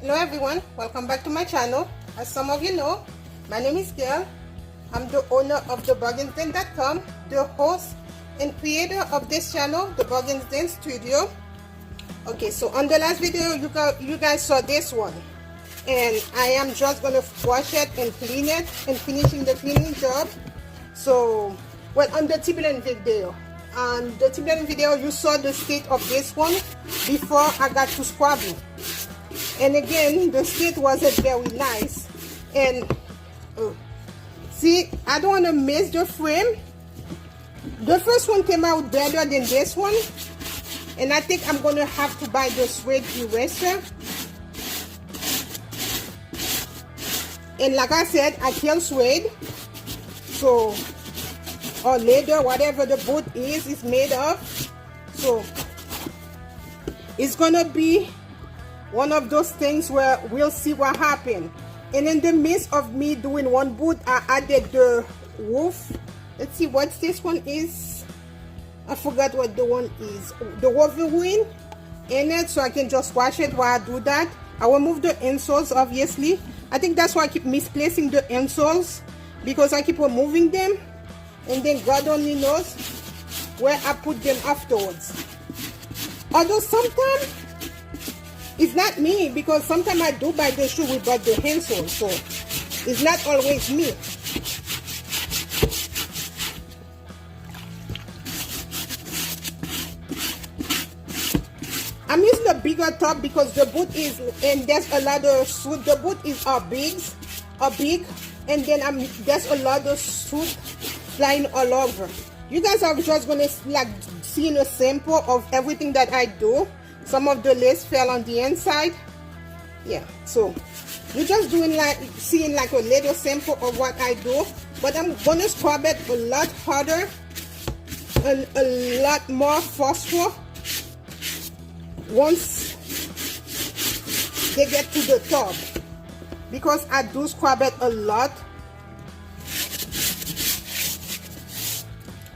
Hello everyone, welcome back to my channel. As some of you know, my name is Gail. I'm the owner of thebargainsden.com, the host and creator of this channel, the Bargains Den Studio. Okay, so on the last video you guys saw this one, and I am just gonna wash it and clean it and finishing the cleaning job. So well, on the Tibetan video, you saw the state of this one before I got to scrubbing. And again, the state wasn't very nice. And see, I don't want to miss the frame. The first one came out better than this one, and I think I'm going to have to buy the suede eraser. And like I said, I kill suede, so, or leather, whatever the boot is made of. So it's going to be one of those things where we'll see what happened. And in the midst of me doing one boot, I added the roof. Let's see what this one is. I forgot what the one is. The Wolverine in it, so I can just wash it while I do that. I will move the insoles, obviously. I think that's why I keep misplacing the insoles, because I keep removing them, and then God only knows where I put them afterwards. Although sometimes it's not me, because sometimes I do buy the shoe without the insole, so it's not always me. I'm using a bigger top because the boot is, and there's a lot of suit. The boot is big, and then there's a lot of suit flying all over. You guys are just gonna like seeing a sample of everything that I do. Some of the lace fell on the inside. Yeah, so you're just doing like seeing like a little sample of what I do, but I'm gonna scrub it a lot harder and a lot more forceful once they get to the top, because I do scrub it a lot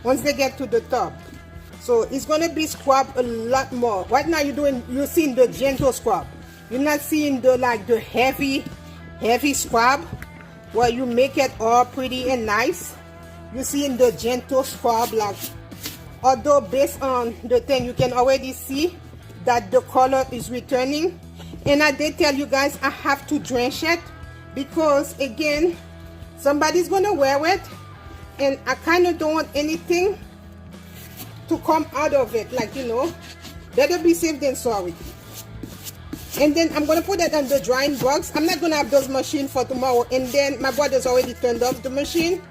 once they get to the top. So it's gonna be scrubbed a lot more. Right now you're seeing the gentle scrub. You're not seeing the heavy scrub where you make it all pretty and nice. You're seeing the gentle scrub, like, although based on the thing you can already see that the color is returning. And I did tell you guys I have to drench it, because again, somebody's gonna wear it, and I kind of don't want anything to come out of it, like, you know, better be safe than sorry. And then I'm gonna put it on the drying box. I'm not gonna have those machines for tomorrow, and then my brother's already turned off the machine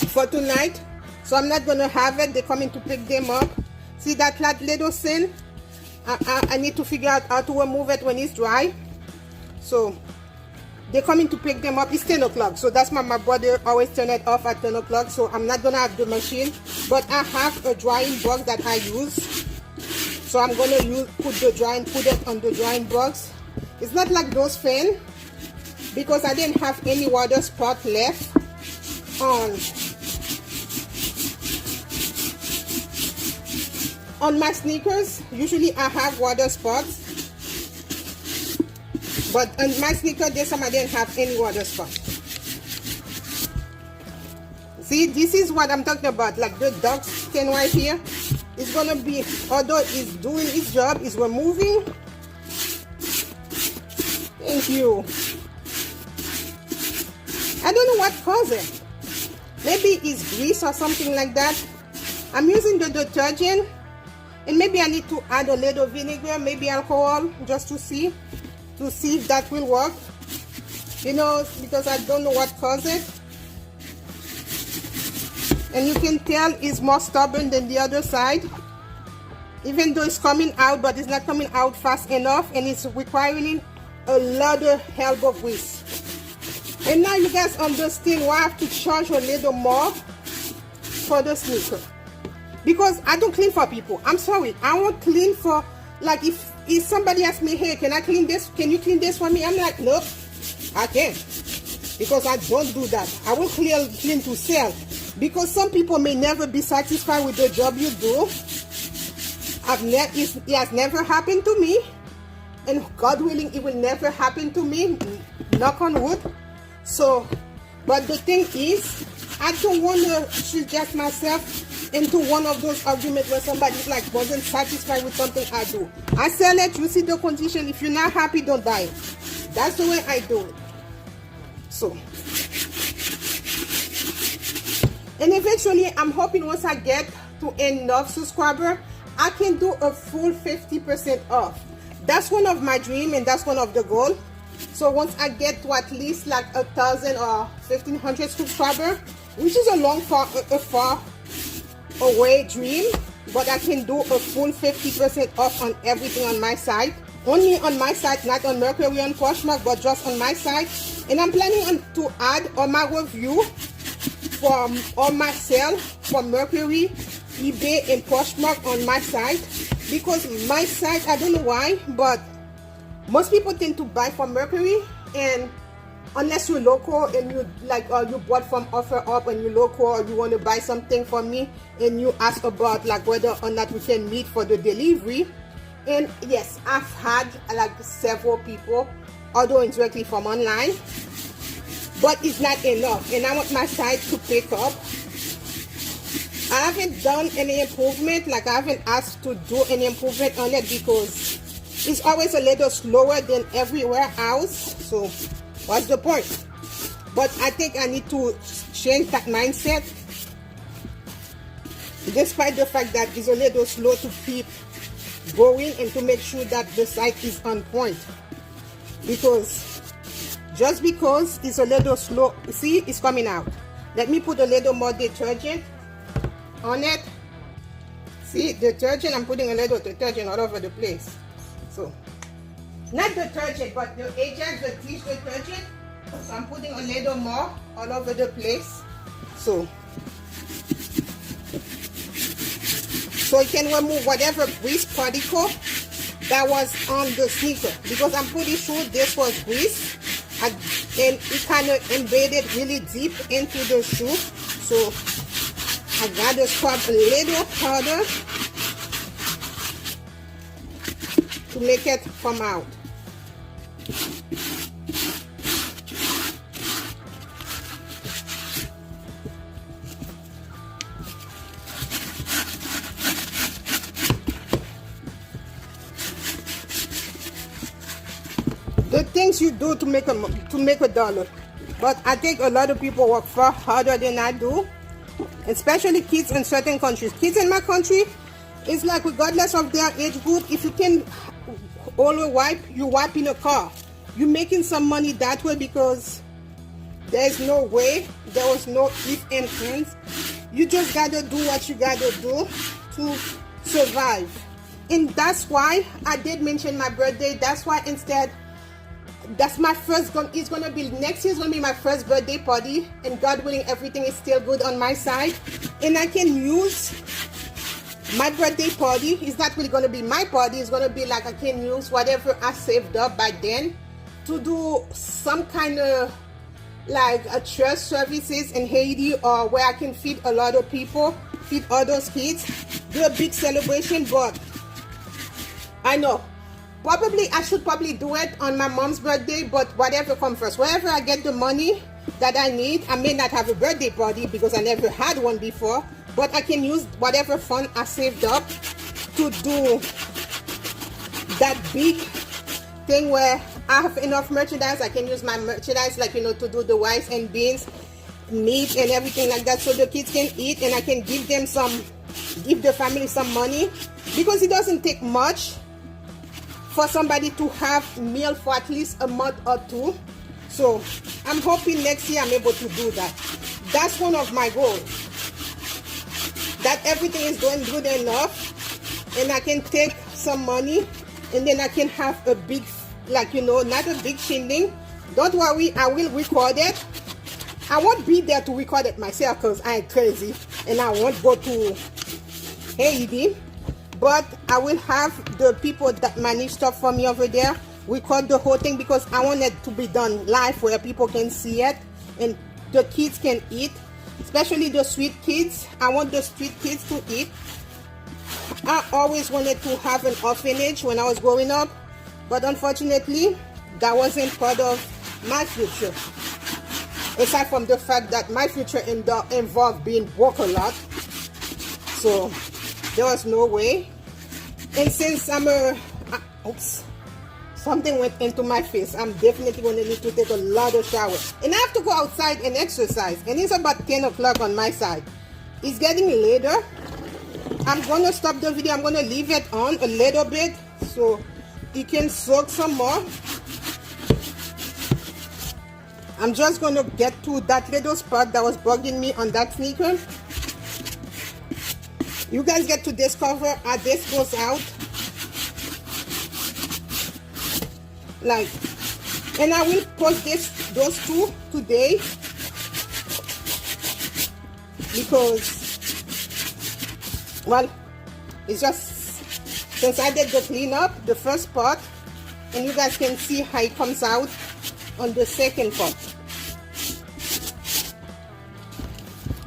for tonight, so I'm not gonna have it. They're coming to pick them up. See that little sin? I need to figure out how to remove it when it's dry. So they're coming to pick them up. It's 10 o'clock, so that's why my brother always turn it off at 10 o'clock. So I'm not gonna have the machine, but I have a drying box that I use. So I'm gonna put it on the drying box. It's not like those fans, because I didn't have any water spot left on my sneakers. Usually I have water spots, but on my sneaker this time I didn't have any water spots. See, this is what I'm talking about, like the dark skin right here. It's gonna be, although it's doing its job, it's removing. Thank you. I don't know what caused it. Maybe it's grease or something like that. I'm using the detergent, and maybe I need to add a little vinegar, maybe alcohol, just to see if that will work, you know, because I don't know what caused it. And you can tell it's more stubborn than the other side, even though it's coming out, but it's not coming out fast enough, and it's requiring a lot of elbow grease. And now you guys understand why I have to charge a little more for the sneaker, because I don't clean for people. I'm sorry, I won't clean for, like, if somebody asks me, hey, can I clean this? Can you clean this for me? I'm like, nope, I can't, because I don't do that. I will clean to sell, because some people may never be satisfied with the job you do. It has never happened to me, and God willing, it will never happen to me, knock on wood. So, but the thing is, I don't want to suggest myself into one of those arguments where somebody's like wasn't satisfied with something I do. I sell it, you see the condition. If you're not happy, don't buy it. That's the way I do it. So, and eventually, I'm hoping once I get to enough subscribers, I can do a full 50% off. That's one of my dreams, and that's one of the goals. So once I get to at least like 1,000 or 1,500 subscribers, which is a far away dream, but I can do a full 50% off on everything on my site. Only on my site, not on Mercury and Poshmark, but just on my site. And I'm planning to add all my review from all my sale from Mercury, eBay, and Poshmark on my site, because my site, I don't know why, but most people tend to buy from Mercury, and unless you're local and you like, or you bought from OfferUp and you're local, or you want to buy something from me and you ask about like whether or not we can meet for the delivery. And yes, I've had like several people ordering directly from online, but it's not enough, and I want my site to pick up. I haven't done any improvement, like I haven't asked to do any improvement on it, because it's always a little slower than everywhere else. So what's the point? But I think I need to change that mindset, despite the fact that it's a little slow to keep going and to make sure that the site is on point. Because just because it's a little slow, see, it's coming out. Let me put a little more detergent on it. See, detergent, I'm putting a little detergent all over the place. So, not detergent, but the Ajax, the dish detergent. So I'm putting a little more all over the place. So it can remove whatever grease particle that was on the sneaker. Because I'm pretty sure this was grease. And it kind of embedded really deep into the shoe. So I gotta scrub a little harder to make it come out. The things you do to make a dollar, but I think a lot of people work far harder than I do, especially kids in certain countries. Kids in my country, it's like regardless of their age group, if you can always wipe, you wipe in a car. You're making some money that way, because there's no way, there was no if and ands. You just gotta do what you gotta do to survive. And that's why I did mention my birthday. That's why instead, that's my first, it's gonna be next year's gonna be my first birthday party, and God willing, everything is still good on my side, and I can use my birthday party. It's not really gonna be my party, it's gonna be like I can use whatever I saved up by then to do some kind of like a church services in Haiti, or where I can feed a lot of people, feed all those kids, do a big celebration. But I know probably I should probably do it on my mom's birthday, but whatever comes first. Wherever I get the money that I need, I may not have a birthday party because I never had one before, but I can use whatever fund I saved up to do that big thing where I have enough merchandise. I can use my merchandise, like, you know, to do the rice and beans, meat and everything like that, so the kids can eat, and I can give them give the family some money, because it doesn't take much for somebody to have meal for at least a month or two. So I'm hoping next year I'm able to do that. That's one of my goals, that everything is going good enough and I can take some money, and then I can have a big, like, you know, not a big shindig. Don't worry, I will record it. I won't be there to record it myself because I ain't crazy, and I won't go to Haiti. But I will have the people that manage stuff for me over there record the whole thing, because I want it to be done live where people can see it and the kids can eat, especially the street kids. I want the street kids to eat. I always wanted to have an orphanage when I was growing up, but unfortunately that wasn't part of my future, aside from the fact that my future involved being broke a lot. So there was no way. And since I'm a oops, something went into my face, I'm definitely going to need to take a lot of shower, and I have to go outside and exercise, and it's about 10 o'clock on my side. It's getting later. I'm going to stop the video. I'm going to leave it on a little bit so it can soak some more. I'm just going to get to that little spot that was bugging me on that sneaker. You guys get to discover how this goes out. Like, and I will post those two today, because, well, it's just since I did the cleanup, the first part, and you guys can see how it comes out on the second part.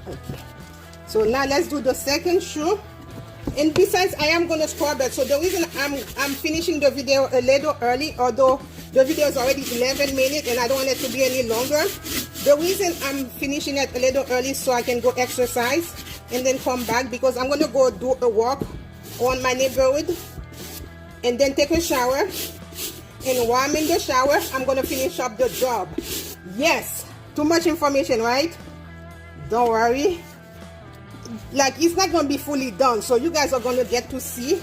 Okay, so now let's do the second shoe. And besides, I am going to scrub it. So the reason I'm finishing the video a little early, although the video is already 11 minutes and I don't want it to be any longer. The reason I'm finishing it a little early so I can go exercise and then come back, because I'm going to go do a walk on my neighborhood and then take a shower. And while I'm in the shower, I'm going to finish up the job. Yes, too much information, right? Don't worry. Like, it's not going to be fully done, so you guys are going to get to see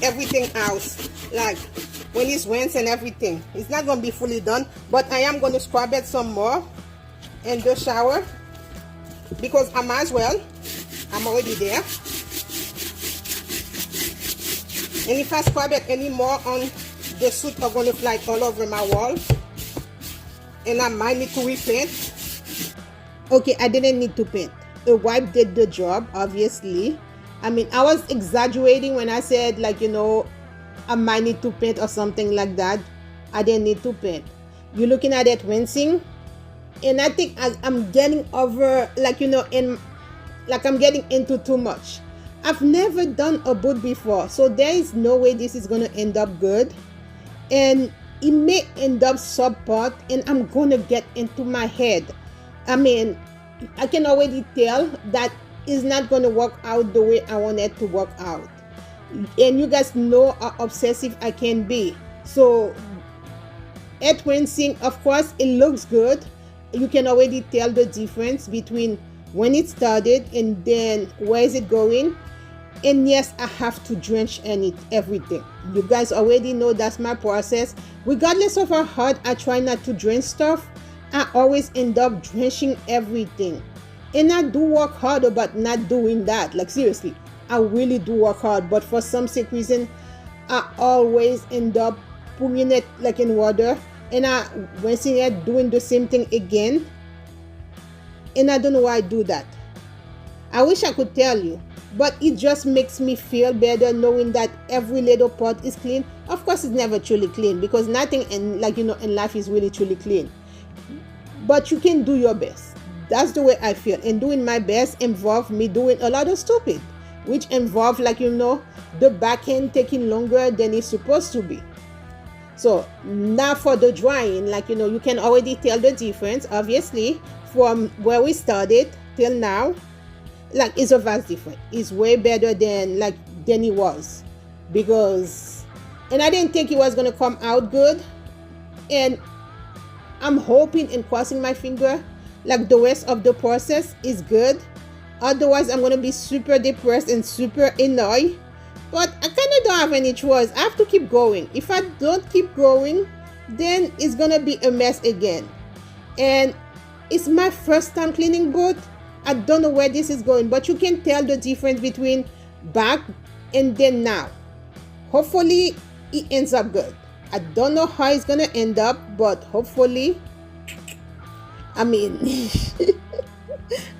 everything else, like when it's rinsed and everything. It's not going to be fully done, but I am going to scrub it some more in the shower, because I might as well. I'm already there. And if I scrub it anymore on the suit, are going to fly all over my wall, and I might need to repaint. Okay, I didn't need to paint. A wipe did the job, obviously. I mean, I was exaggerating when I said, like, you know, I might need to paint or something like that. I didn't need to paint. You're looking at it rinsing, and I think I'm getting over, like, you know, I'm getting into too much. I've never done a boot before, so there is no way this is going to end up good, and it may end up subpart, and I'm going to get into my head. I mean, I can already tell that it's not going to work out the way I want it to work out. And you guys know how obsessive I can be. So at rinsing, of course, it looks good. You can already tell the difference between when it started and then where is it going. And yes, I have to drench everything. You guys already know that's my process. Regardless of how hard I try not to drench stuff, I always end up drenching everything. And I do work hard about not doing that. Like, seriously, I really do work hard. But for some sick reason, I always end up putting it like in water, and I rinsing it, doing the same thing again. And I don't know why I do that. I wish I could tell you, but it just makes me feel better knowing that every little part is clean. Of course, it's never truly clean, because nothing in life is really truly clean. But you can do your best. That's the way I feel. And doing my best involves me doing a lot of stupid, which involve, the back end taking longer than it's supposed to be. So now for the drying, you can already tell the difference, obviously, from where we started till now. It's a vast difference. It's way better than it was, and I didn't think it was gonna come out good, and I'm hoping and crossing my finger the rest of the process is good. Otherwise, I'm gonna be super depressed and super annoyed. But I kind of don't have any choice. I have to keep going. If I don't keep going, then it's gonna be a mess again. And it's my first time cleaning boat. I don't know where this is going, but you can tell the difference between back and then now. Hopefully, it ends up good. I don't know how it's gonna end up, but hopefully,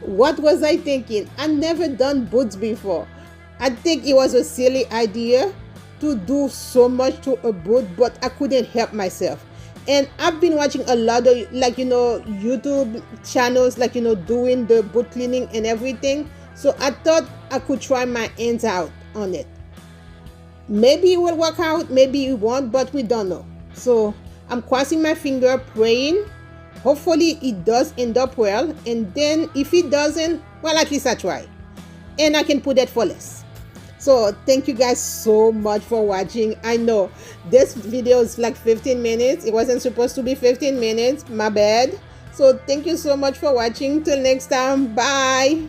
what was I thinking? I've never done boots before. I think it was a silly idea to do so much to a boot, but I couldn't help myself. And I've been watching a lot of YouTube channels doing the boot cleaning and everything. So I thought I could try my hands out on it. Maybe it will work out, maybe it won't, but we don't know. So I'm crossing my finger, praying. Hopefully it does end up well, and then if it doesn't, well, at least I try, and I can put it for less. So thank you guys so much for watching. I know this video is like 15 minutes. It wasn't supposed to be 15 minutes, my bad. So thank you so much for watching. Till next time, bye.